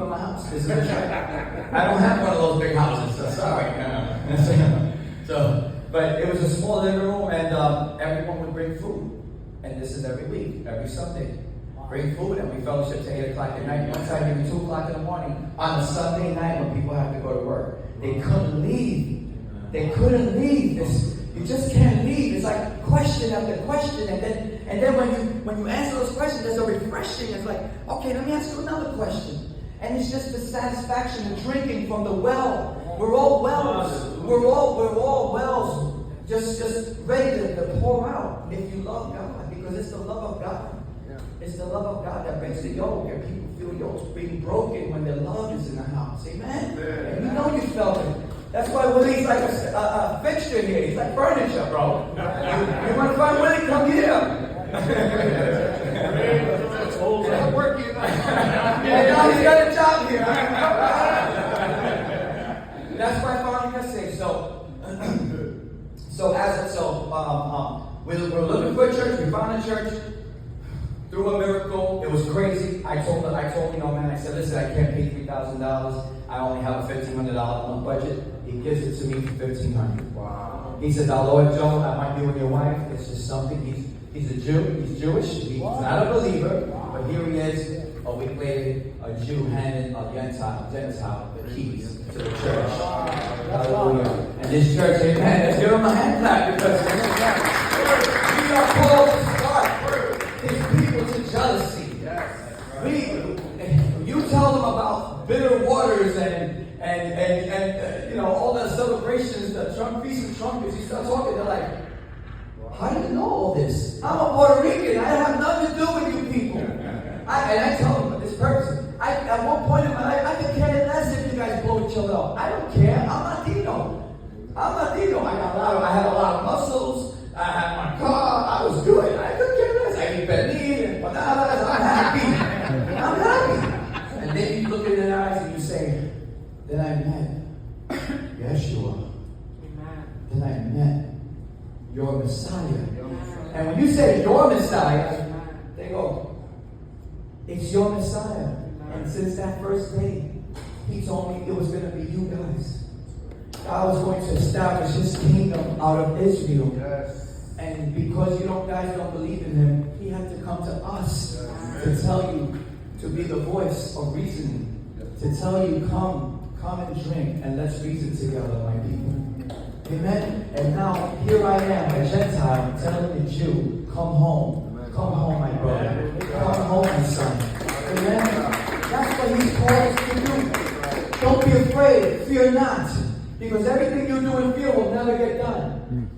people in my house. This is a church. I don't have one of those big houses, so sorry. But it was a small living room, and everyone would bring food. And this is every week, every Sunday. Bring food, and we fellowship to 8 o'clock at night. One time, maybe 2 o'clock in the morning, on a Sunday night when people have to go to work. They couldn't leave. They couldn't leave. You just can't leave. It's like question after question, and then when you answer those questions, there's a refreshing. It's like, okay, let me ask you another question. And it's just the satisfaction of drinking from the well. We're all wells. We're all wells. Just ready to pour out if you love God, because it's the love of God. It's the love of God that breaks the yoke, and people feel yokes being broken when their love is in the house. Amen? And you know you felt it. That's why Willie's like a fixture here. He's like furniture, bro. You want to find Willie? Come here. I'm working. Yeah, he's got a job here. That's why I found him yesterday. We're looking for a church. We found a church. Through a miracle, it was crazy. I told him, man, I said, listen, I can't pay $3,000. I only have a $1,500 month budget. He gives it to me for $1,500. Wow. He says, Lord Joe, I might be with your wife. It's just something. He's a Jew. He's Jewish. He's not a believer. But here he is. A week later, a Jew handed a Gentile the keys to the church. Hallelujah. And this church, amen. Let's give him a hand clap, because we are called to start his people to jealousy. You tell them about bitter waters and all the celebrations, the Feast of Trumpets. You start talking, they're like, how do you know all this? I'm a Puerto Rican. I have nothing to do with you people. I tell them this person. At one point in my life, I could care less if you guys blow each other up. I don't care. I'm Latino. I had a lot of muscles. I had my car. I was good. I could care less. I eat pernil and patatas. I'm happy. I'm happy. And then you look in their eyes and you say, then I met Yeshua. Then I met your Messiah. And when you say your Messiah, they go, it's your Messiah. And since that first day, he told me it was going to be you guys. God was going to establish his kingdom out of Israel. Yes. And because guys don't believe in him, he had to come to us to tell you, to be the voice of reasoning. To tell you, come and drink and let's reason together, my people. Amen? And now, here I am, a Gentile, telling the Jew, come home. Come home, my brother. Come home, my son. Amen? That's what he's called us to do. Don't be afraid. Fear not. Because everything you do in fear will never get done.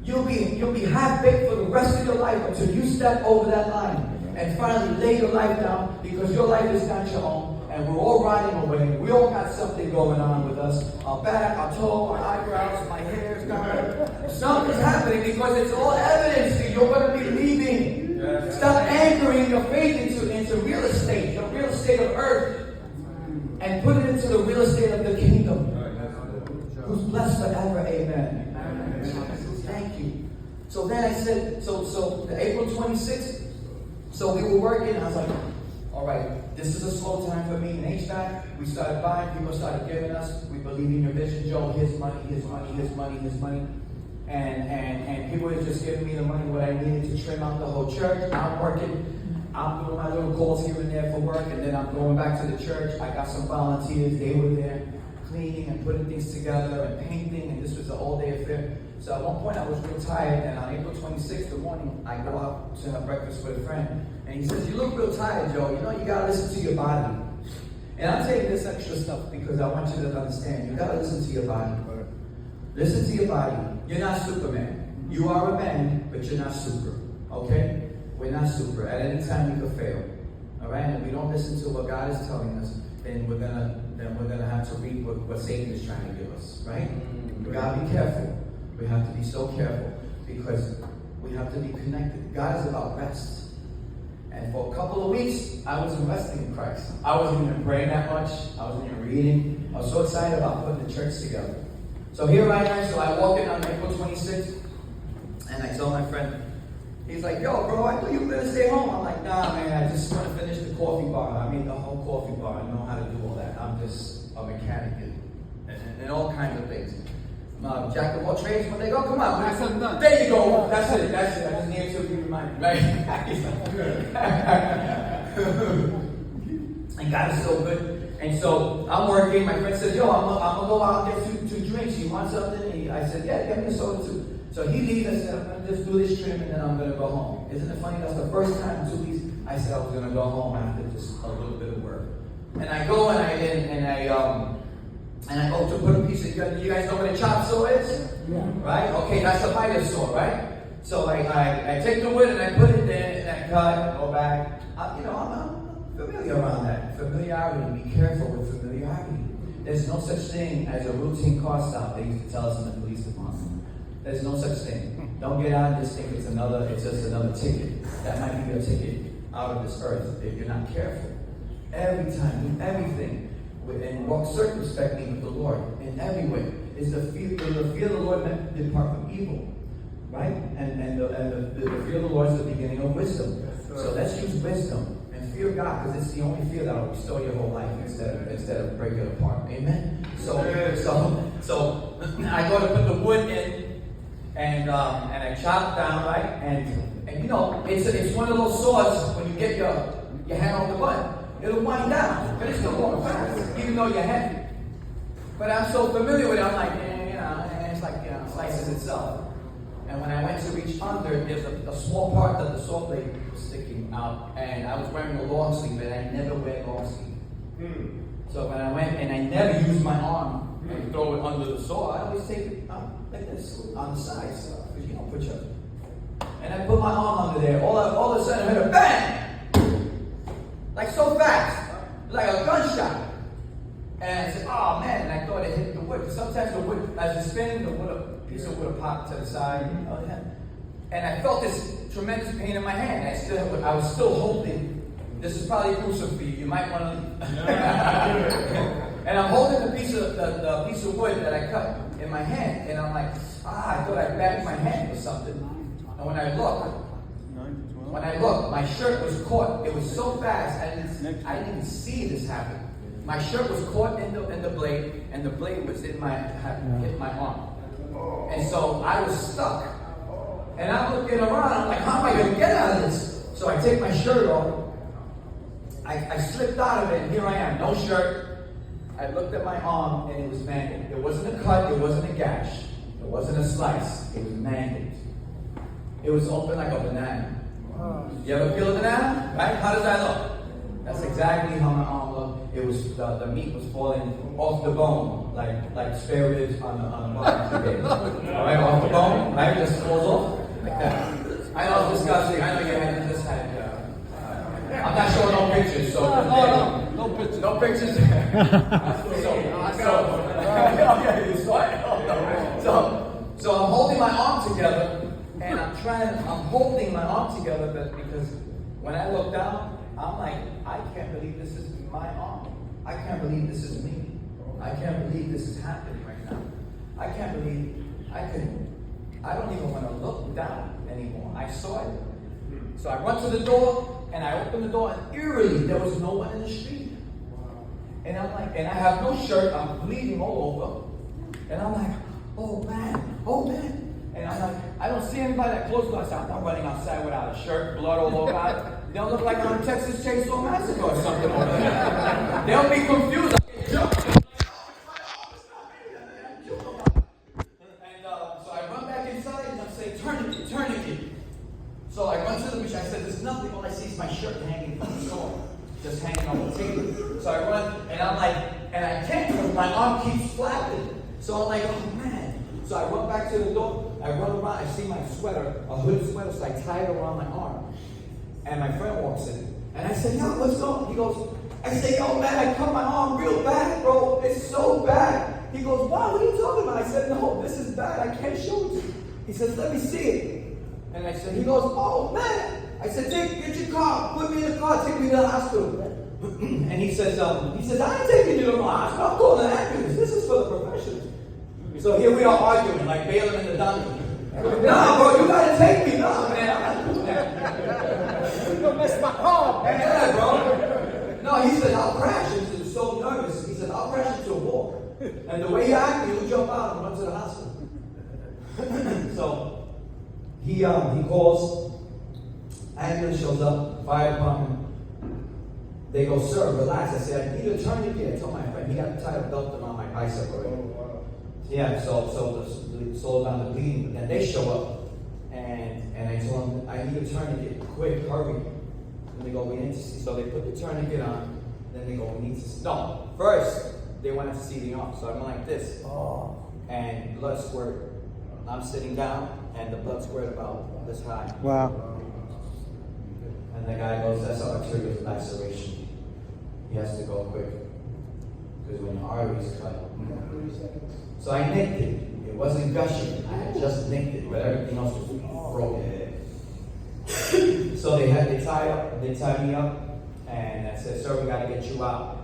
You'll be half-baked for the rest of your life until you step over that line and finally lay your life down, because your life is not your own. And we're all riding away. We all got something going on with us. Our back, our toe, our eyebrows, my hair's gone. Something's happening because it's all evidence that you're going to be leaving. Stop anchoring your faith into real estate, the real estate of earth, and put it into the real estate of the kingdom, who's blessed forever. Amen. Thank you. So then I said, so the April 26th, so we were working. I was like, all right, this is a slow time for me in HVAC. We started buying, people started giving us. We believe in your vision, Joe. His money. And people were just giving me the money, what I needed to trim out the whole church. I'm working. I'm doing my little calls here and there for work, and then I'm going back to the church. I got some volunteers. They were there cleaning and putting things together and painting, and this was an all-day affair. So at one point I was real tired, and on April 26th, the morning, I go out to have breakfast with a friend, and he says, you look real tired, Joe. You got to listen to your body. And I'm taking this extra stuff because I want you to understand. You got to listen to your body. Listen to your body. You're not Superman. You are a man, but you're not super. Okay? We're not super. At any time we could fail. All right? And if we don't listen to what God is telling us, then we're gonna have to read what Satan is trying to give us. Right? We gotta be careful. We have to be so careful because we have to be connected. God is about rest. And for a couple of weeks, I wasn't resting in Christ. I wasn't even praying that much. I wasn't even reading. I was so excited about putting the church together. So here I am. So I walk in on April 26th, and I tell my friend, he's like, yo, bro, I thought you were going to stay home. I'm like, nah, man, I just want to finish the coffee bar. I mean, the whole coffee bar. I know how to do just a mechanic and all kinds of things. Jack of all trades, when they go, come on. There you go. That's it. I just need to be reminded, right? And God is so good. And so I'm working. My friend said, yo, I'm gonna go out and get two drinks. You want something? I said, yeah, get me a soda too. So he leaves. I said, I'm gonna just do this trim and then I'm gonna go home. Isn't it funny? That's the first time in 2 weeks I said I was gonna go home after just a little bit of work. And I go and I go to put a piece of, you guys know what a chop saw is? Yeah. Right? Okay, that's a miter saw, right? So I take the wood and I put it there and I cut, go back. I'm familiar around that. Familiarity. Be careful with familiarity. There's no such thing as a routine car stop, they used to tell us in the police department. There's no such thing. Don't get out and just think it's just another ticket. That might be your ticket out of this earth if you're not careful. Every time, do everything. And walk circumspectly with the Lord in every way. Is the fear of the Lord meant to depart from evil, right? And the fear of the Lord is the beginning of wisdom. So let's use wisdom and fear God, because it's the only fear that will restore your whole life instead of break it apart. Amen. So I go to put the wood in, and I chop down, right? And it's one of those saws when you get your hand on the butt. It'll wind down, but it's still going fast, even though you're heavy. But I'm so familiar with it, I'm like, it's like, slices itself. And when I went to reach under, there's a small part that the saw blade was sticking out, and I was wearing a long sleeve, and I never wear long sleeve. So when I went, and I never used my arm and throw it under the saw, I always take it like this, on the sides, because put your, and I put my arm under there, all of a sudden I heard a bang! Like so fast, like a gunshot. And I said, oh man, and I thought it hit the wood. Because sometimes the wood, as it's spinning, a piece of wood will pop to the side. And I felt this tremendous pain in my hand. I was still holding. This is probably gruesome for you. You might want to leave. And I'm holding the piece of wood that I cut in my hand. And I'm like, I thought I bagged my hand or something. And when I looked, my shirt was caught. It was so fast, I didn't even see this happen. My shirt was caught in the blade, and the blade was hit my arm. And so I was stuck. And I'm looking around, I'm like, how am I going to get out of this? So I take my shirt off. I slipped out of it, and here I am, no shirt. I looked at my arm, and it was mangled. It wasn't a cut, it wasn't a gash. It wasn't a slice, it was mangled. It was open like a banana. You ever peel a banana? Right? How does that look? That's exactly how my arm looked. It was the meat was falling off the bone, like spare ribs on the barbecue. Alright, off the bone, right? Just falls off like that. I know it's disgusting. I know you just had. I'm not showing no pictures, so no pictures. No pictures. So I'm holding my arm together. And I'm holding my arm together because when I look down, I'm like, I can't believe this is my arm. I can't believe this is me. I can't believe this is happening right now. I can't believe I don't even want to look down anymore. I saw it. So I run to the door and I open the door and eerily there was no one in the street. And I'm like, and I have no shirt, I'm bleeding all over. And I'm like, oh man. And I'm like, I don't see anybody that close to us. I'm not running outside without a shirt, blood all over. They'll look like I'm on Texas Chainsaw Massacre or something over there. They'll be confused. And so I run back inside and I'm saying, tourniquet. So I run to the machine. I said, there's nothing. All I see is my shirt hanging from the saw, just hanging on the table. So I run and I'm like, and I can't because my arm keeps flapping. So I'm like, oh man. So I run back to the door. I run around, I see my sweater, a hooded sweater, so I tie it around my arm. And my friend walks in. And I said, yo, what's going on? He goes, I say, yo, man, I cut my arm real bad, bro. It's so bad. He goes, wow, what are you talking about? I said, no, this is bad. I can't show it to you. He says, let me see it. And I said, he goes, oh, man. I said, get your car. Put me in the car. Take me to the hospital. And he says, I ain't taking you to the hospital. I'm calling an ambulance. This is for the professionals. So here we are arguing, like Balaam and the donkey. Nah, bro, you gotta take me. Nah, man, I'm not doing that. You're gonna mess my car. Yeah, bro. No, he said, I'll crash. He was so nervous. He said, I'll And the way he acted, he would jump out and run to the hospital. So he calls, ambulance shows up, fire department. They go, sir, relax. I said, I need a tourniquet. I told my friend, he got tied a belt around my bicep already. Yeah, so to slow down the bleeding. But then they show up, and I told them, I need a tourniquet, quick, hurry. And they go, we need to see. So they put the tourniquet on. Then they go, we need to see. No, first they wanted to see the arm. So I'm like this, and blood squirt. I'm sitting down, and the blood squirt about this high. Wow. And the guy goes, that's arterial laceration. He has to go quick. Because when your arteries cut. So I nicked it. It wasn't gushing. I had just nicked it, but everything else was broken. So they tied me up, and I said, sir, we gotta get you out.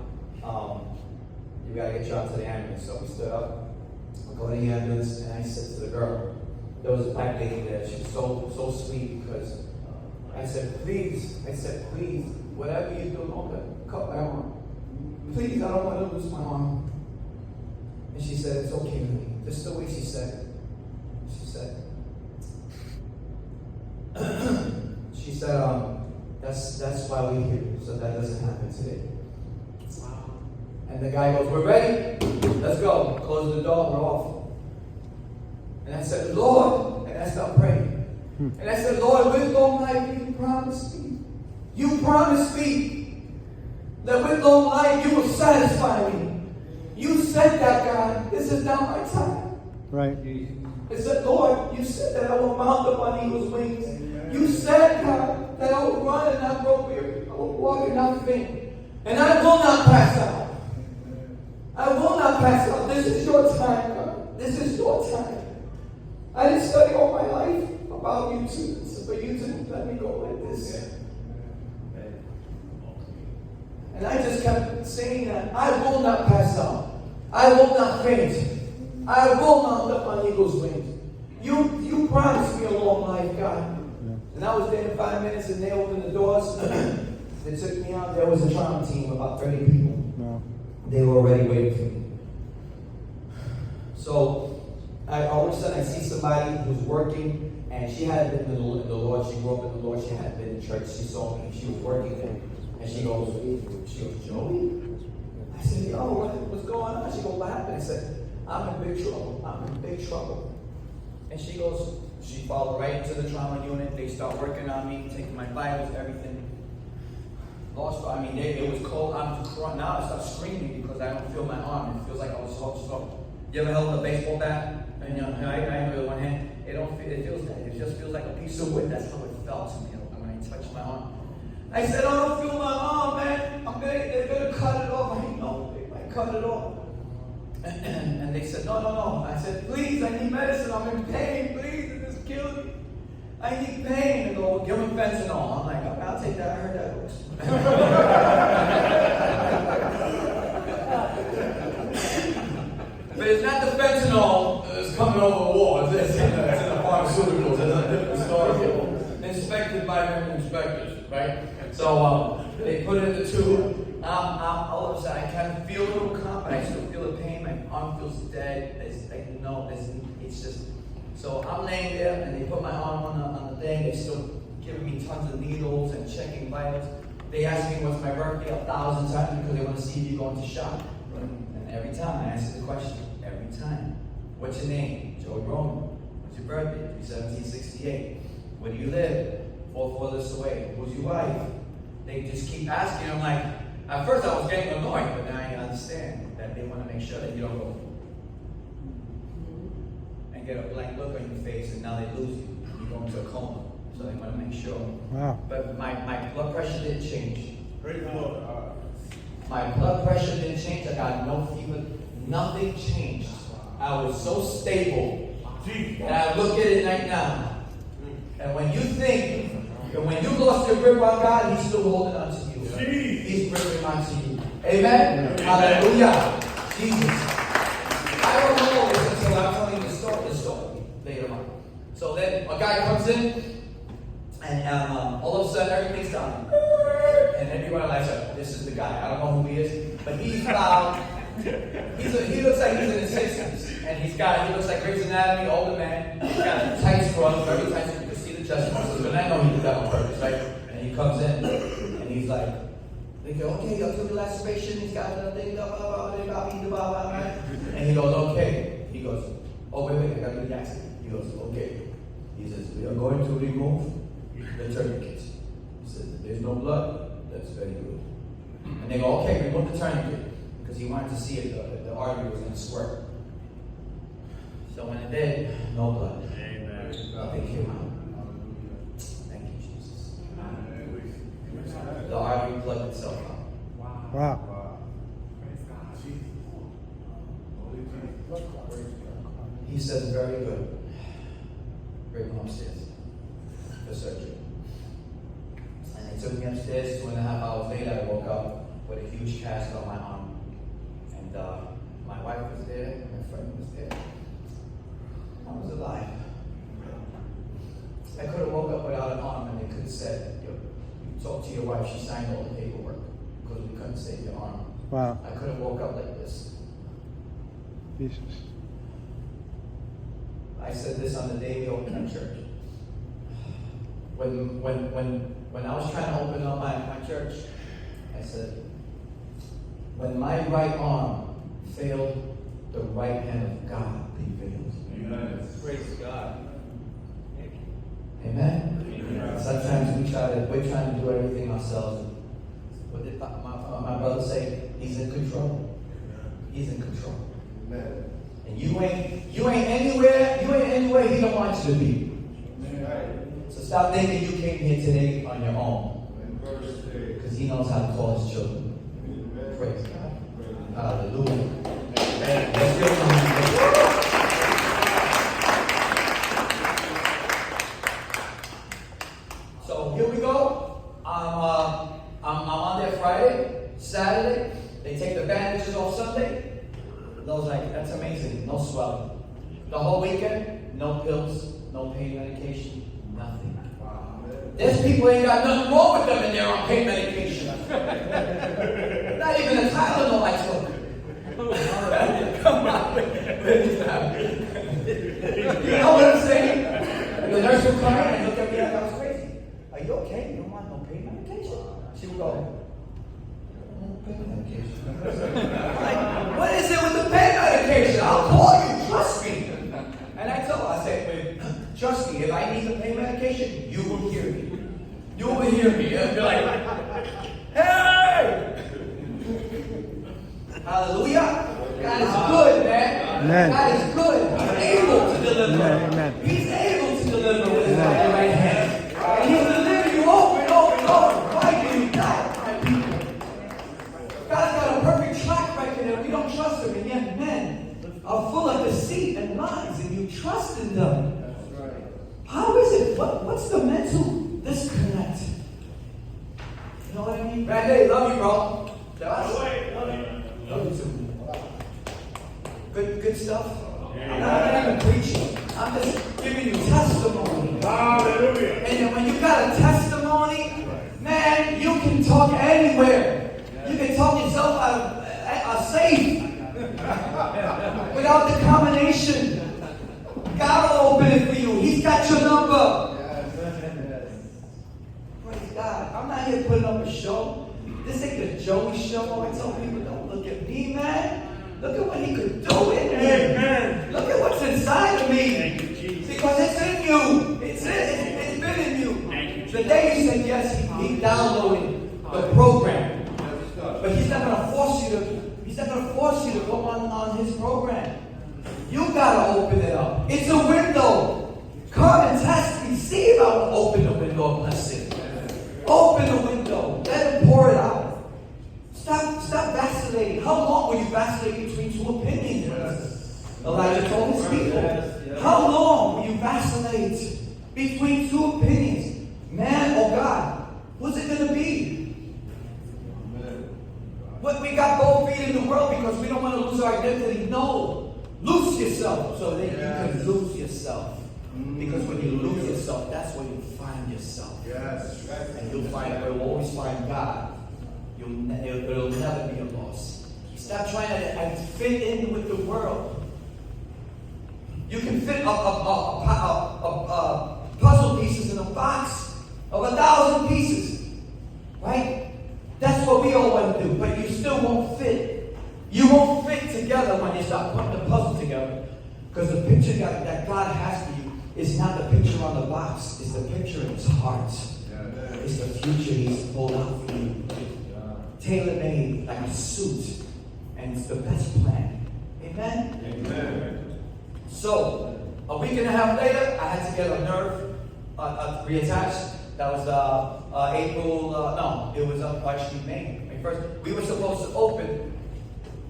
You gotta get you out to the ambulance. So we stood up, we go to the ambulance, and I said to the girl, there was a black lady there, she was so sweet because I said, please, whatever you do, don't cut my arm. Please, I don't want to lose my arm. And she said, it's okay with me. Just the way she said it. She said, that's why we're here, so that doesn't happen today. And the guy goes, we're ready. Let's go. Close the door, we're off. And I said, Lord, and I started praying. And I said, Lord, with long life, you promised me. You promised me that with long life, you will satisfy me. You said that, God. This is not my time. Right. I said, Lord, you said that I will mount up on eagle's wings. You said, God, that I will run and not grow weary. I will walk and not faint. And I will not pass out. I will not pass out. This is your time, God. This is your time. I didn't study all my life about you for you to let me go like this. And I just kept saying that I will not pass out. I will not faint. I will mount up on eagle's wings. You promised me a long life, God. And I was there in 5 minutes, and they opened the doors. They took me out. There was a trauma team, about 30 people. No. They were already waiting for me. So all of a sudden I see somebody who's working, and she hadn't been in the Lord. She grew up in the Lord. She hadn't been in church. She saw me. She was working there. And she goes, Joey? I said, yo, what's going on? She goes, what happened? I said, I'm in big trouble. And she goes, she followed right into the trauma unit. They start working on me, taking my vitals, everything. It was cold. I'm crying. Now I start screaming because I don't feel my arm. It feels like I was so. You ever held a baseball bat? And I have it with one hand. It feels that. It just feels like a piece of wood. That's how it felt to me when I touched my arm. I said, I don't feel my arm, man. They're gonna cut it off. I know they might cut it off. And they said, no. I said, please, I need medicine. I'm in pain. Please, it is killing me. I need pain. And go, give him fentanyl. I'm like, I'll take that. I heard that works. But it's not the fentanyl that's coming over the wall. It's in the pharmaceuticals. It's a different story. Inspected by medical inspectors, right? So they put it in the tube. All of a sudden, I kind of feel a little calm, but I still feel the pain. My arm feels dead. It's just. So I'm laying there, and they put my arm on the thing. They still giving me tons of needles and checking vitals. They ask me what's my birthday 1,000 times because they want to see if you go into shock. And every time I answer the question, every time. What's your name? Joey Roman. What's your birthday? 1768. Where do you live? 4 lists away. Who's your wife? They just keep asking. I'm like, at first I was getting annoyed, but now I understand that they want to make sure that you don't go and get a blank look on your face, and now they lose you. You go into a coma. So they want to make sure. Wow. But my blood pressure didn't change. Praise the Lord. My blood pressure didn't change. I got no fever. Nothing changed. I was so stable. And I look at it right now. And when you think, and when you lost your grip on God, He's still holding on to you. He's gripping on to you. Amen? Hallelujah. Jesus. I don't know this until I'm telling you the story later on. So then a guy comes in, and all of a sudden everything's done. And everybody likes, this is the guy. I don't know who he is, but he's loud. He looks like he's in his 60s, and he looks like Grey's Anatomy, older man. He's got tight scrubs, very tight, so you can see the chest muscles. And I know he did that on purpose, right? And he comes in, and he's like, they go, okay, I'll do the lactation. He's got the thing, blah, blah, blah, blah, blah, blah. And he goes, okay. He goes, oh, wait, I got to do the accident. He goes, okay. He says, we are going to remove the tourniquet. He says, there's no blood. That's very good. And they go, okay, remove the tourniquet. Because he wanted to see if the artery was going to squirt. So when it did, no blood. Amen. Nothing came out. Thank you, Jesus. The artery plugged itself out. Wow. He says, very good. Bring him upstairs for surgery. And they took me upstairs. 2.5 hours later, I woke up with a huge cast on my arm. And my wife was there, my friend was there. I was alive. I could have woke up without an arm, and they could have said, you talk to your wife, she signed all the paperwork, because we couldn't save your arm. Wow. I could have woke up like this. Jesus. I said this on the day we opened our church. When I was trying to open up my church, I said, when my right arm failed, the right hand of God prevailed. Amen. Praise God. Amen. Amen. Sometimes we're trying to do everything ourselves. What did my brother say? He's in control. He's in control. Amen. And you ain't anywhere he don't want you to be. So stop thinking you came here today on your own. Because he knows how to call his children. Praise God. Hallelujah. Amen. Let's give him a So here we go. I'm on there Friday, Saturday. They take the bandages off Sunday. I was like, that's amazing. No swelling. The whole weekend, no pills, no pain medication, nothing. There's people ain't got nothing wrong with them and they're on pain medication. Not even a Tylenol I took. Come on. You know what I'm saying? The nurse would come in and look at me like I was crazy. Are you okay? You don't want no pain medication? She would go, pain medication. Like, what is it with the pain medication? I'll call you, trust me. And I told her, I said, trust me, if I need the pain medication, you will hear me. You will hear me. And be like, hey! Hallelujah. God is good, man. Amen. God is good. He's able to deliver. Amen. He's able to deliver with his right hand. And he'll deliver you over and over and over. Why do you doubt, my people? God's got a perfect track record and we don't trust him. And yet men are full of deceit and lies and you trust in them. That's right. How is it? What's the mental disconnect? You know what I mean? Randy, love you, bro. Love you too. Good stuff. I'm not even preaching. I'm just giving you testimony. Hallelujah. And when you got a testimony, man, you can talk anywhere. You can talk yourself out of a safe without the combination. God will open it for you. He's got your number. Praise God. I'm not here putting up a show. This ain't the Joey show. I tell people, don't look at me, man. Look at what he could do in me. Amen. Look at what's inside of me. Thank you, Jesus. Because it's in you. It's been in you. Thank you, The day you said yes, he downloaded the program. But he's not gonna force you to go on his program. You gotta open it up. It's a window. Come and test me. See if I will open the window and bless it. Open the window. Let him pour it out. Stop vacillating. How long will you vacillate between two opinions? Elijah told his people. How long will you vacillate between two opinions? Man or God? What's it going to be? What we got both feet in the world because we don't want to lose our identity. No. Lose yourself so that you can lose yourself. Because when you lose yourself, that's where you find yourself. Yes. And you'll always find God. It'll never be a loss. Stop trying to fit in with the world. You can fit puzzle pieces in a box of 1,000 pieces, right? That's what we all want to do, but you still won't fit. You won't fit together when you start putting the puzzle together, because the picture that God has for you is not the picture on the box. It's the picture in His heart. It's the future He's pulled out for you, tailor-made like a suit, and it's the best plan. Amen. Amen. So, a week and a half later, I had to get a nerve reattached. That was April, no, it was actually May 1st. We were supposed to open,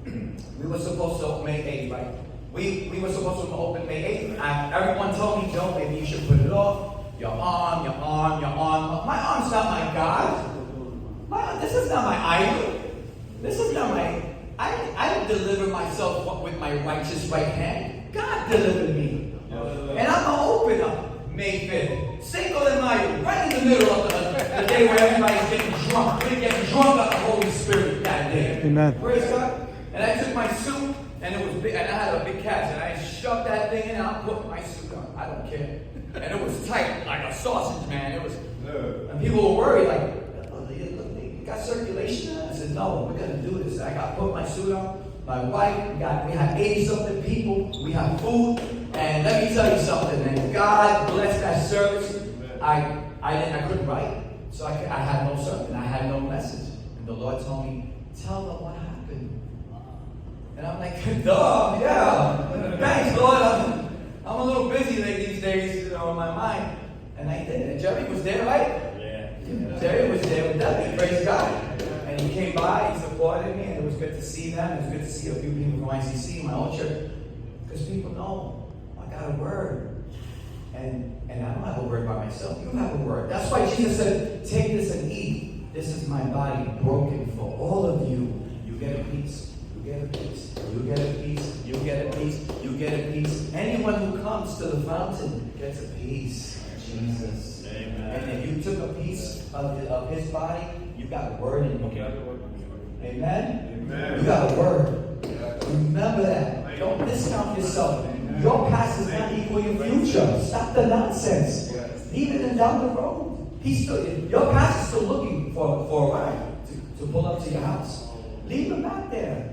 May 8th, right? We were supposed to open May 8th. Everyone told me, Joe, maybe you should put it off. Your arm. My arm's not my God. This is not my idol. This is not my, I don't deliver myself with my righteous right hand. God delivered me. And I'm going to open up May 5th. Single and mighty, right in the middle of the day where everybody's getting drunk. We're getting drunk on the Holy Spirit that day. Amen. Praise God. And I took my suit, and it was big, and I had a big cast, and I shoved that thing in, and I put my suit on. I don't care. And it was tight, like a sausage, man. It was, and people were worried, like, you got circulation? I said, no, we're going to do this. I got to put my suit on. My wife, we had 80-something people. We had food. And let me tell you something, man. God bless that service. I couldn't write. So I had no sermon. I had no message. And the Lord told me, tell them what happened. And I'm like, duh, yeah. Thanks, Lord. I'm a little busy these days, in my mind. And I did it. And Jerry was there, right? Yeah. Jerry was there with Debbie. Praise God. And he came by, he supported me, and it was good to see them. It was good to see a few people from ICC, my old church. Because people know I got a word. And I don't have a word by myself. You have a word. That's why Jesus said, take this and eat. This is my body broken for all of you. You get a piece. You get a piece. You get a piece. You get a piece. You get a piece. Anyone who comes to the fountain gets a piece. Jesus. Amen. And if you took a piece of His body, you got a word in you. Amen? Amen. You got a word. Remember that. Don't discount yourself. Your past does not equal your future. Stop the nonsense. Leave it down the road. Your past is still looking for a ride to pull up to your house. Leave him back there.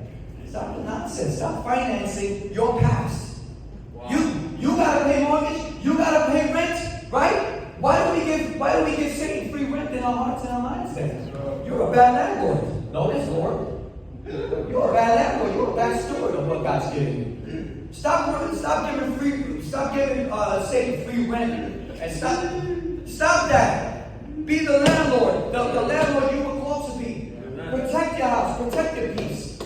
Stop the nonsense. Stop financing your past. Wow. You gotta pay mortgage. You gotta pay rent, right? Why do we give Satan free rent in our hearts and our minds then? You're a bad landlord. No, this Lord. You're a bad landlord. You're a bad steward of what God's giving you. Stop giving Satan free rent, and stop that. Be the landlord, the landlord you were called to be. Protect your house, protect your peace.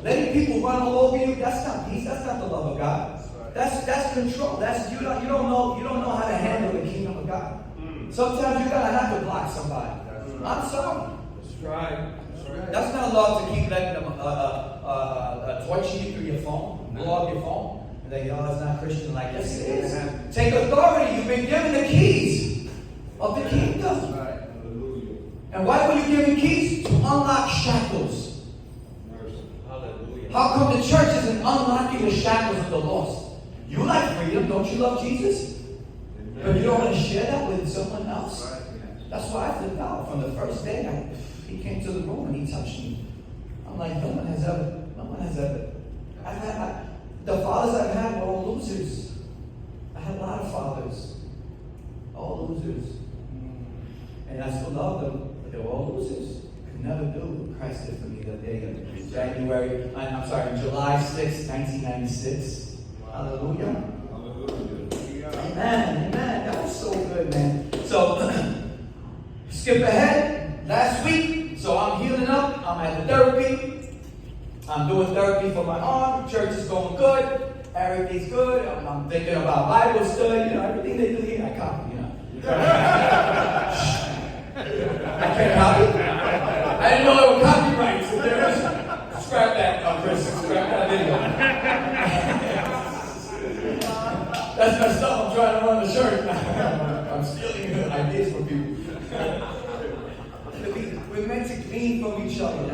Letting people run all over you, that's not peace. That's not the love of God. That's control. That's you don't know how to handle the kingdom of God. Sometimes you gotta have to block somebody. I'm sorry. That's right. That's not love to keep letting them torture you through your phone, blow up your phone, and then it's not Christian like this. It is. Take authority. You've been given the keys of the kingdom. And why were you given keys? To unlock shackles. How come the church isn't unlocking the shackles of the lost? You like freedom, don't you love Jesus? But you don't want to share that with someone else? That's why I flipped out from the first day. He came to the room and he touched me. I'm like, no one has ever. The fathers I've had were all losers. I had a lot of fathers. All losers. And I still love them, but they were all losers. Could never do what Christ did for me that day in July 6, 1996. Hallelujah. Amen. That was so good, man. So, skip ahead. Last week, so I'm healing up. I'm at the therapy. I'm doing therapy for my arm. Church is going good. Everything's good. I'm thinking about Bible study. Everything they do here, I copy. I can't copy. I didn't know there were copyrights. So there is. Scrap that, Chris. Scrap that video. That's messed up. I'm trying to run the church. I'm stealing ideas from people. We're meant to glean from each other. No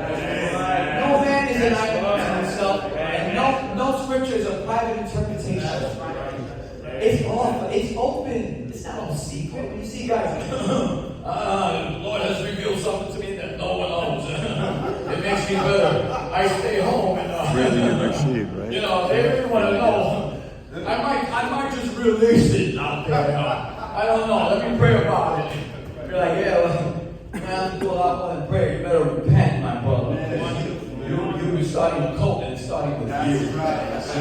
man is guys, Lord has revealed something to me that no one knows. It makes me better. I stay home and Really receive, right? you know, they really want to know. I might just release it out there. You know? I don't know. Let me pray about it. You're like, yeah, well, man, do a lot more than pray. You better repent, my brother. You'll be starting a cult and it's starting with you. Jesus Christ.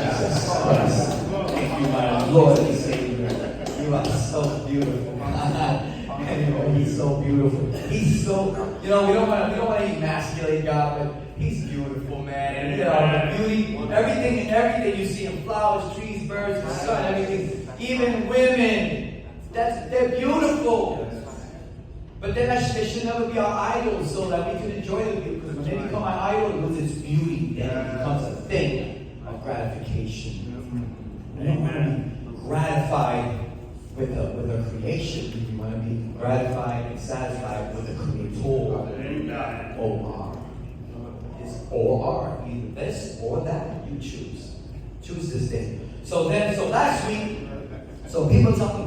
Thank you, my Lord and Savior. You are so beautiful. He's so beautiful. He's so, you know, we don't want to emasculate God, but He's beautiful, man. And you know, the beauty, everything you see in flowers, trees, birds, the sun, everything. Even women, they're beautiful. But then they should never be our idols, so that we can enjoy the beauty. Because when they become our idol, it loses its beauty. Then it becomes a thing of gratification. We don't want to be gratified with the creation. We want to be gratified and satisfied with the Creator. O-R. It's O-R. Either this or that. You choose. Choose this day. So last week, so people tell me,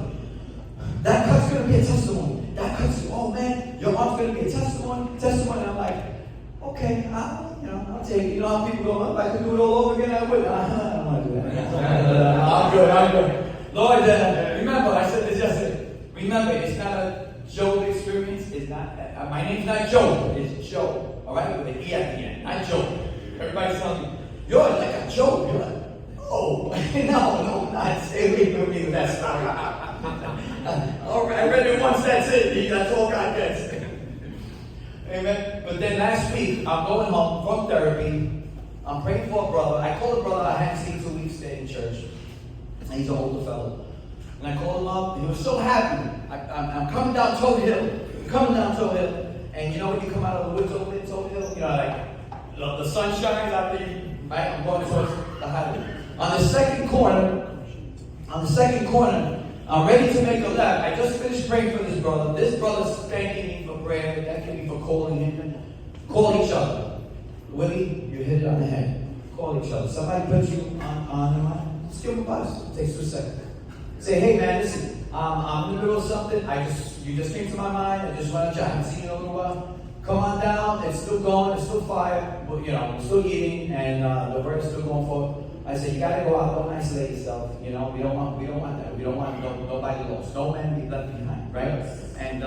that cut's going to be a testimony. That cut's, oh man, your arm's going to be a testimony. And I'm like, okay, I'll take it. You know how people go, if I could do it all over again, I would. I don't want to do that. I'm good. Lord, remember, I said this yesterday. Remember, it's not a Job experience. It's not. My name's not Job. It's Joe. All right, with an E at the end. Not Job. Everybody's telling me, you're like a Job. You're like, oh, no, not. Stay away from me with that story. All right, I read it once. That's it. That's all God gets. Amen. But then last week, I'm going home from therapy. I'm praying for a brother. I called a brother I hadn't seen 2 weeks there in church. And he's an older fellow. And I called him up, and he was so happy. I'm coming down Toad Hill. And you know when you come out of the woods over there, Toad Hill? You know, like, the sun shines out there, right? I'm going towards the highway. On the second corner, I'm ready to make a left. I just finished praying for this brother. This brother's thanking me for prayer, thanking me for calling him. Call each other. Willie, you hit it on the head. Call each other. Somebody put you on the line. Just give him a buzz. It takes 2 seconds. Say, hey man, listen, I'm in the middle of something. You just came to my mind. I just wanted you. I haven't seen you in a little while. Come on down. It's still going. It's still fire. But, you know, we're still eating, and the word is still going forward. I said, you gotta go out. Don't isolate yourself. You know, we don't want that. We don't want nobody lost. No man be left behind, right? And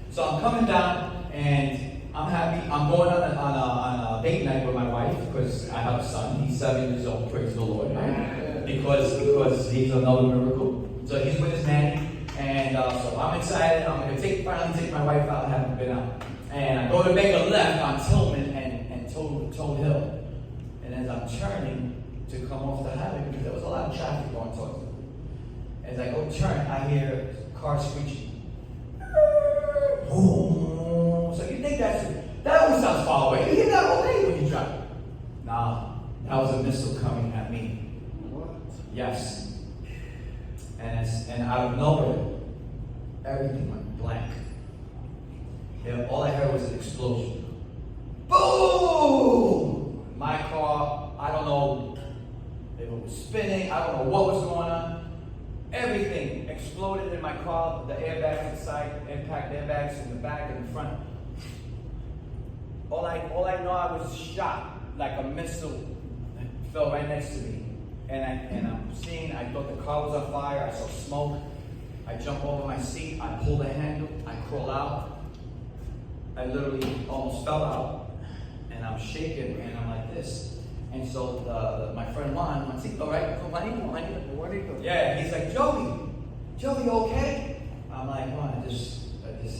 so I'm coming down, and I'm happy. I'm going on a date night with my wife because I have a son. He's 7 years old. Praise the Lord, right? Because he's another miracle. So he's with his nanny, and so I'm excited. I'm gonna finally take my wife out. I haven't been out, and I go to make a left on Tillman and Toad Hill. And as I'm turning to come off the highway, because there was a lot of traffic going towards me, as I go turn, I hear cars screeching. Boom. So you think that always sounds far away. You hear that all day when you drive. Nah, that was a missile coming at me. What? Yes. And out of nowhere, everything went blank. And all I heard was an explosion. Boom! My car, I don't know if it was spinning, I don't know what was going on. Everything exploded in my car, the airbags inside, impact airbags in the back and the front. All I know, I was shot like a missile fell right next to me. And I'm seeing, I thought the car was on fire, I saw smoke. I jump over my seat, I pull the handle, I crawl out. I literally almost fell out. And I'm shaking, and I'm like this. And so my friend Juan, all right, Juanito. Yeah, he's like, Joey, okay? I'm like, Juan, I just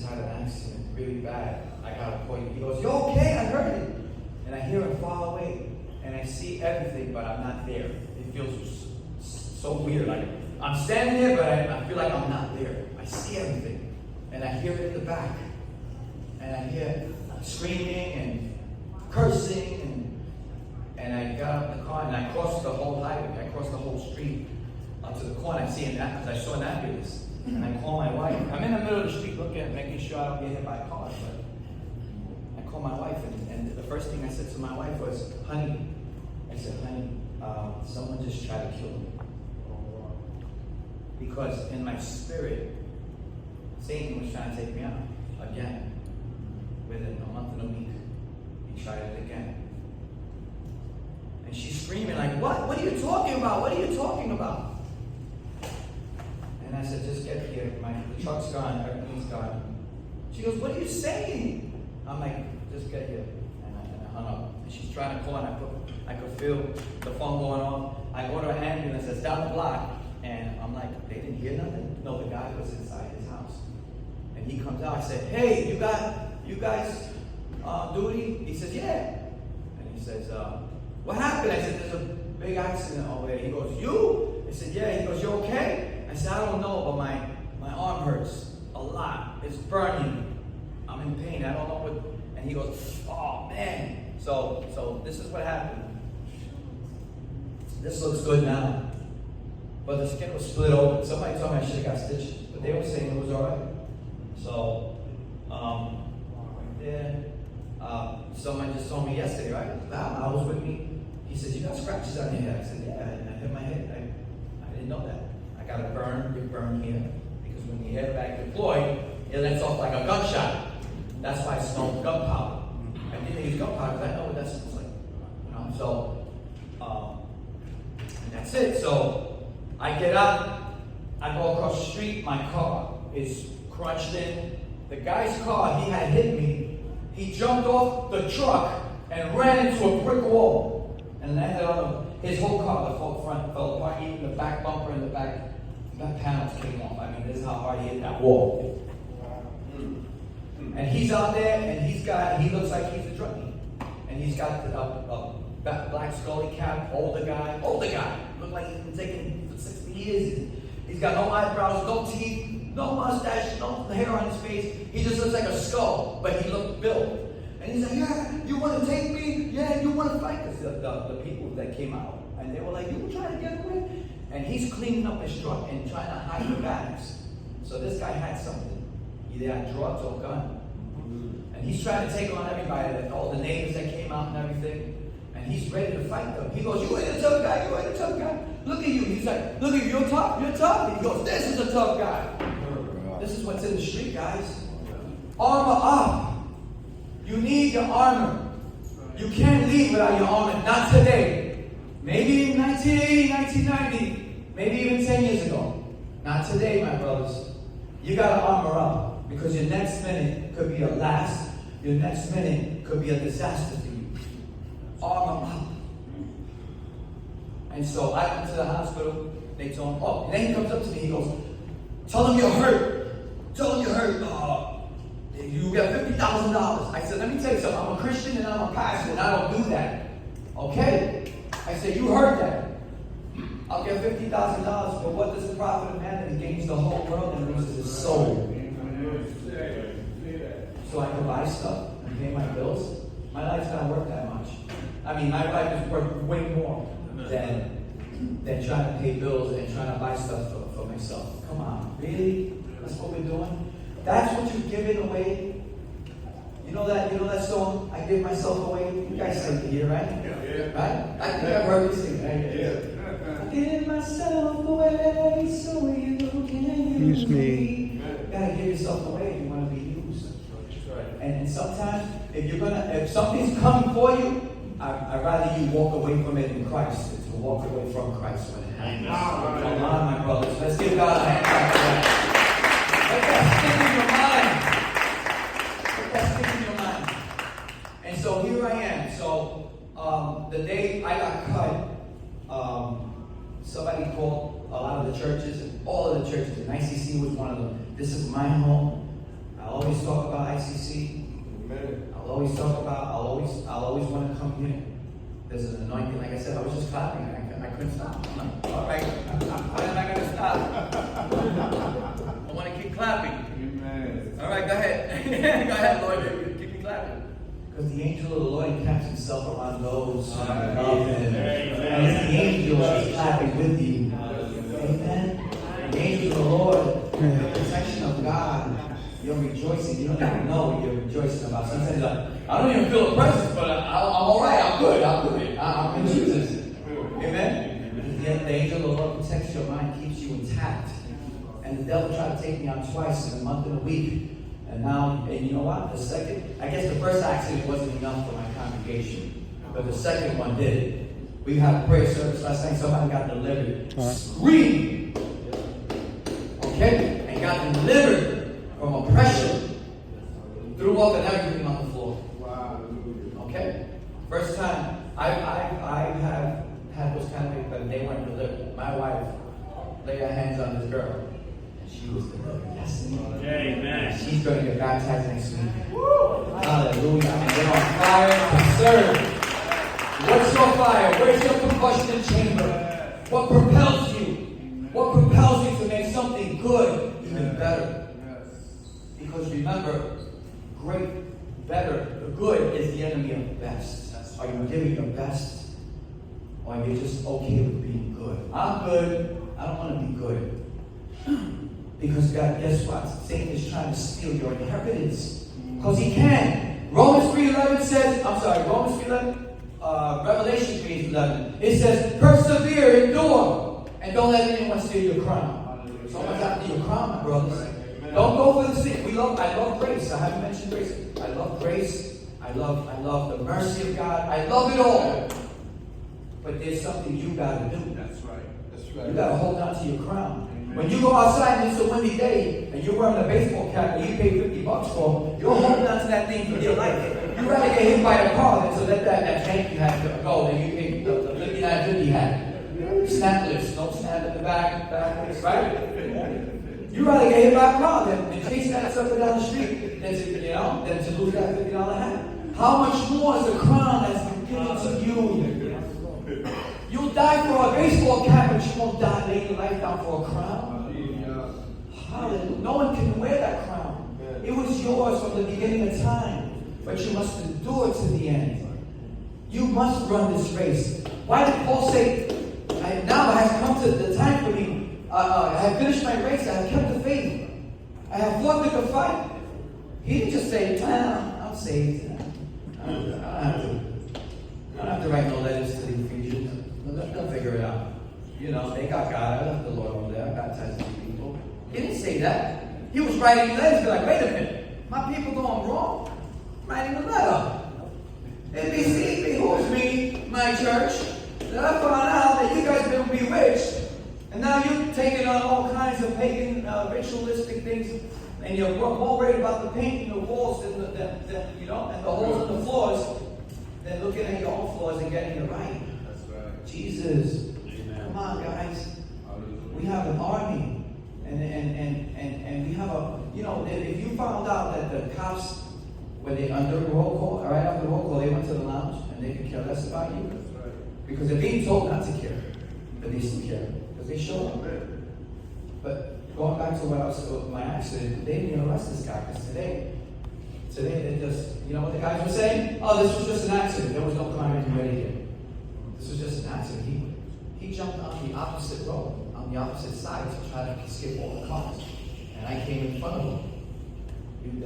had an accident, really bad. I gotta call you. He goes, you okay? I heard it. And I hear him far away, and I see everything, but I'm not there. It feels so weird. Like I'm standing there, but I feel like I'm not there. I see everything, and I hear it in the back, and I hear screaming and cursing, and I got up in the car and I crossed the whole highway. I crossed the whole street to the corner. I see an ambulance. I saw an ambulance, and I call my wife. I'm in the middle of the street looking, making sure I don't get hit by a car. But I call my wife, and the first thing I said to my wife was, "Honey," I said, "Honey, someone just tried to kill me." Because in my spirit, Satan was trying to take me out again. Within a month and a week, he tried it again. And she's screaming like, what? What are you talking about? What are you talking about? And I said, just get here. The truck's gone. Everything's gone. She goes, what are you saying? I'm like, just get here. And I hung up. And she's trying to call, and I could feel the phone going off. I go to an ambulance that's down the block, and I'm like, they didn't hear nothing? No, the guy was inside his house. And he comes out. I said, hey, you guys duty? He says, yeah. And he says, what happened? I said, there's a big accident over there. He goes, you? I said, yeah. He goes, you okay? I said, I don't know, but my arm hurts a lot. It's burning. I'm in pain. I don't know what. And he goes, oh man. So this is what happened. This looks good now, but the skin was split open. Somebody told me I should have got stitches, but they were saying it was all right. So, someone just told me yesterday, right? I was with me. He said, you got scratches on your head. I said, yeah, and I hit my head. I didn't know that. I got a big burn here, because when you head back deployed, it lets off like a gunshot. That's why I smelled gunpowder. I didn't use gunpowder because I know what that smells like. So, and that's it. So, I get up, I go across the street, my car is crunched in. The guy's car, he had hit me. He jumped off the truck and ran into a brick wall and landed on his whole car. The whole front fell apart, even the back bumper and the back panels came off. I mean, this is how hard he hit that wall. And he's out there, and he looks like he's a druggie. And he's got a black scully cap, older guy. Looked like he's been taking for 60 years. He's got no eyebrows, no teeth, no mustache, no hair on his face. He just looks like a skull, but he looked built. And he's like, yeah, you want to take me? Yeah, you want to fight? Because the people that came out, and they were like, you were trying to get away? And he's cleaning up his truck and trying to hide the bags. So this guy had something. Either had drugs or a gun. And he's trying to take on everybody, all the neighbors that came out and everything. And he's ready to fight them. He goes, you ain't a tough guy, you ain't a tough guy. Look at you. He's like, look at you, you're tough. And he goes, this is a tough guy. This is what's in the street, guys. Armor up. You need your armor. You can't leave without your armor. Not today. Maybe in 1980, 1990, maybe even 10 years ago. Not today, my brothers. You got to armor up, because your next minute could be your last. Your next minute could be a disaster for you. Armor up. And so I went to the hospital. They told him, oh, and then he comes up to me. He goes, tell him you're hurt. Tell him you're hurt. You get $50,000. I said, let me tell you something. I'm a Christian and I'm a pastor, and I don't do that. Okay? I said, you heard that. I'll get $50,000, but what does the profit of man that he gains the whole world and loses his soul? So I can buy stuff and pay my bills. My life's not worth that much. I mean, my life is worth way more than trying to pay bills and trying to buy stuff for myself. Come on, really? That's what we're doing? That's what you're giving away? You know that song, I Give Myself Away? You guys sing it here, right? Yeah. Right? I think I've heard you sing it, right? Yeah. I give myself away so you can Use me. You gotta give yourself away if you want to be used. And sometimes, if something's coming for you, I'd rather you walk away from it in Christ than to walk away from Christ when it happens. Come on, my brothers. Let's give God a hand clap for that. Let that stick in your mind. And so here I am. So the day I got cut, somebody called a lot of the churches, and all of the churches, and ICC was one of them. This is my home. I always talk about ICC. I'll always want to come here. There's an anointing. Like I said, I was just clapping. I couldn't stop. All right. When am I going to stop? I want to keep clapping. Amen. All right, go ahead. Go ahead, Lord. Keep me clapping. Because the angel of the Lord encamps himself around those who love him. And the angel is clapping with you. Amen. The angel of the Lord, the protection of God. You're rejoicing. You don't even know what you're rejoicing about. Sometimes I don't even feel the presence, but I'm all right. I'm good. I'm in Jesus. Amen. The angel of the Lord protects your mind, keeps you intact. And the devil tried to take me out twice in a month and a week. And now, and you know what? I guess the first accident wasn't enough for my congregation. But the second one did. We had a prayer service last night. Somebody got delivered. Screamed. Okay? And got delivered from oppression. Threw up and everything on the floor. Wow. Okay? First time I have had those kind of things, but they weren't delivered. My wife laid her hands on this girl, and she was delivered. Yes, Amen. she's going to get baptized next week. Hallelujah. And they're on fire to serve. What's your fire? Where's your combustion chamber? What propels you? What propels you to make something good even better? Because remember, great, better, the good is the enemy of the best. Are you giving your best? Or are you just okay with being good? I'm good. I don't want to be good. Because God, guess what? Satan is trying to steal your inheritance. Because he can. Romans 3:11 says, Romans 3:11, Revelation 3:11. It says, persevere, endure, and don't let anyone steal your crown. Someone's after your crown, my brothers. Don't go for the sin. I love grace. I haven't mentioned grace. I love grace. I love the mercy of God. I love it all. But there's something you gotta do. That's right. That's right. You gotta hold on to your crown. When you go outside and it's a windy day and you're wearing a baseball cap and you pay $50 for, you're holding on to that thing for your life. You'd rather get hit by a car than to let that tank you had go and you pay the $59.50 hat. Snap lips, no snap in the back, right? You'd rather get hit by a car than chase that sucker down the street than to lose that $50 hat. How much more is the crown that's been given to you? You'll die for a baseball cap, but you won't die laying your life down for a crown. Hallelujah. No one can wear that crown. It was yours from the beginning of time, but you must endure to the end. You must run this race. Why did Paul say, now has come to the time for me. I have finished my race. I have kept the faith. I have fought the good fight. He didn't just say, I'm saved. I don't have to write no letters to the Ephesians. They'll figure it out. They got God. I left the Lord over there. I baptized these people. He didn't say that. He was writing letters. Like, wait a minute. My people going wrong? I'm writing a letter. It behooves me, my church, that I found out that you guys have been bewitched. And now you're taking on all kinds of pagan, ritualistic things. And you're more worried about the painting the walls than and the holes in the floors than looking at your own floors and getting it right. That's right. Jesus. Amen. Come on, guys. We have an army. And we have if you found out that the cops, when they under the roll call, right after the roll call, they went to the lounge and they could care less about you. That's right. Because they're being told not to care. But they still care. Because they show up. But going back to my accident, they didn't arrest this guy because today they just, what the guys were saying? Oh, this was just an accident. There was no crime committed here. This was just an accident. He jumped on the opposite road, on the opposite side to try to escape all the cars. And I came in front of him.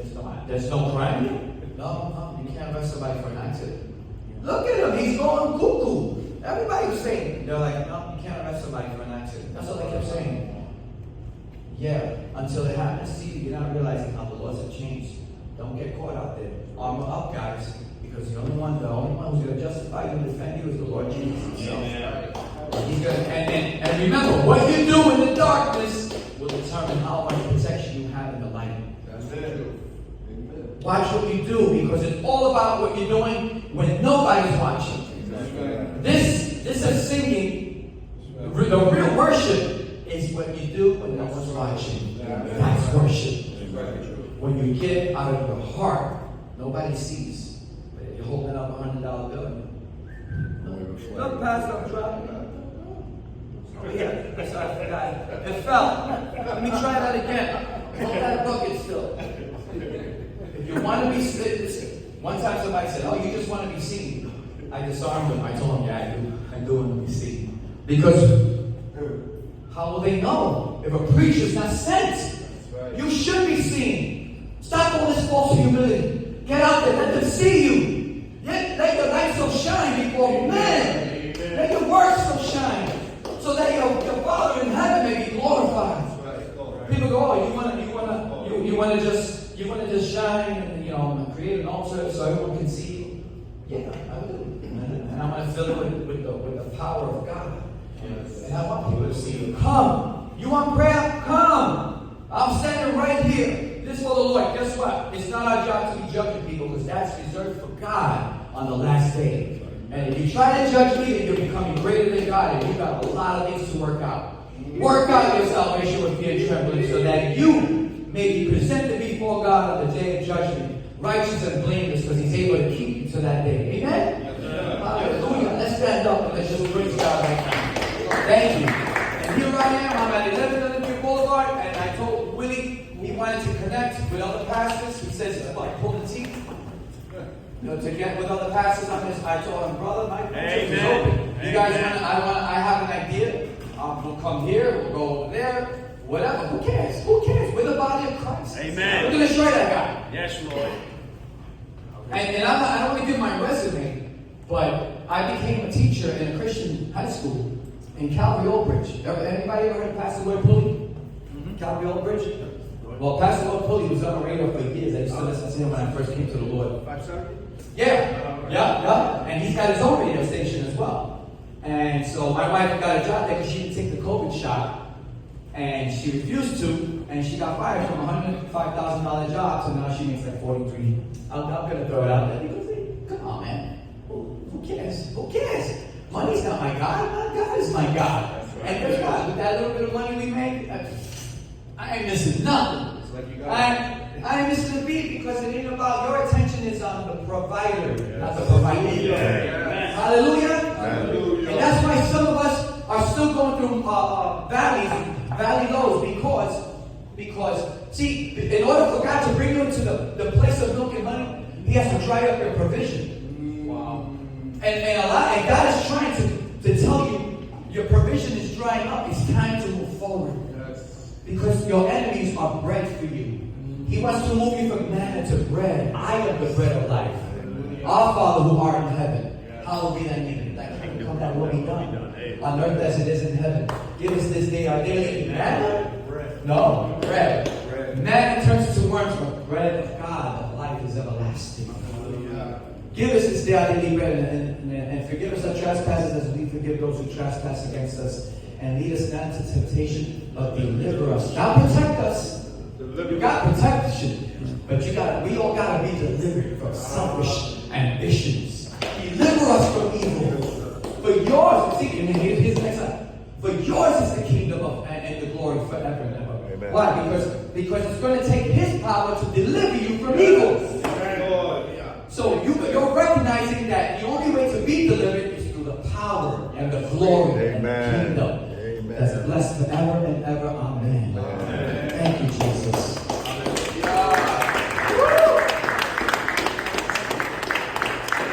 There's no crime here? No, you can't arrest somebody for an accident. Look at him, he's going cuckoo. Everybody was saying, they're like, no, you can't arrest somebody for an accident. That's what they kept saying. Yeah, until it happens to you, you're not realizing how the laws have changed. Don't get caught out there. Armor up, guys, because the only one who's going to justify you and defend you is the Lord Jesus himself. He's gonna, and remember, what you do in the darkness will determine how much protection you have in the light. That's it. Amen. Watch what you do, because it's all about what you're doing when nobody's watching. That's right. This is singing. The real worship is what you do when no one's watching. That's worship. When you give out of your heart, nobody sees. But if you're holding up $100 bill, look past I'm driving. Oh yeah, sorry, I forgot. It fell. Let me try that again. Hold that bucket still. If you want to be seen, one time somebody said, "Oh, you just want to be seen." I disarmed them. I told them, "Yeah, I do. I do want to be seen." Because how will they know if a preacher's not sent? You should be seen. Stop all this false humility. Get out there. Let them see you. Let your light so shine before men. Let your works so shine. So that your Father in heaven may be glorified. so everyone can see you? Yeah, I will. And I'm going to fill it with the power of God. And I want people to see you. Come. You want prayer? Come. I'm standing right here. This is for the Lord. Guess what? It's not our job to be judging people because that's reserved for God on the last day. And if you try to judge me, then you're becoming greater than God, and you've got a lot of things to work out. Work out your salvation with fear and trembling so that you may be presented before God on the day of judgment, righteous and blameless, because He's able to keep you to that day. Amen? Hallelujah. Let's stand up and let's just praise God right now. Thank you. And here I am. I'm at 11 Olympic Boulevard, and I told Willie he wanted to connect with other pastors. He says it's like pulling teeth. You know, to get with other pastors on this. I told him, brother, my church is open. You guys I have an idea. We'll come here, we'll go over there, whatever. Who cares? Who cares? We're the body of Christ. Amen. We're going to destroy that guy. Yes, Lord. And I don't want to give my resume, but I became a teacher in a Christian high school in Calvary Old Bridge. Anybody ever heard of Pastor Lloyd Pulley? Calvary Old Bridge? Well, Pastor Lloyd Pulley was on the radio for years. I used to listen to him when I first came to the Lord. 570? Yeah. And he's got his own radio station as well. And so my wife got a job there because she didn't take the COVID shot. And she refused to. And she got fired from a $105,000 job. So now she makes like 43. I'm going to throw it out there. Because, come on, man. Who cares? Who cares? Money's not my God. My God is my God. And guess what? With that little bit of money we make, I ain't missing nothing. It's like you got I ain't missing a beat because it ain't about your attention is on the provider, not the provided. Yes. Hallelujah. Hallelujah. And that's why some of us are still going through valley lows because see, in order for God to bring you into the place of milk and honey, He has to dry up your provision. Wow. And God is trying to tell you your provision is drying up. It's time to move forward. Yes. Because your enemies are bread for you. He wants to move you from manna to bread. I am the bread of life. Our Father who art in heaven, hallowed be thy name. Thy kingdom come, thy will be done. On earth as it is in heaven. Give us this day our daily manna. No, bread. Manna turns to worms, but bread of God of life is everlasting. Give us this day our daily bread, and forgive us our trespasses as we forgive those who trespass against us. And lead us not into temptation, but deliver us. Not protect us. You got protection, but we all got to be delivered from selfish ambitions. Deliver us from evil. For yours, see, and here's the next slide. For yours is the kingdom and the glory forever and ever. Amen. Why? Because it's going to take His power to deliver you from evil. So you're recognizing that the only way to be delivered is through the power and the glory and the kingdom that's blessed forever and ever.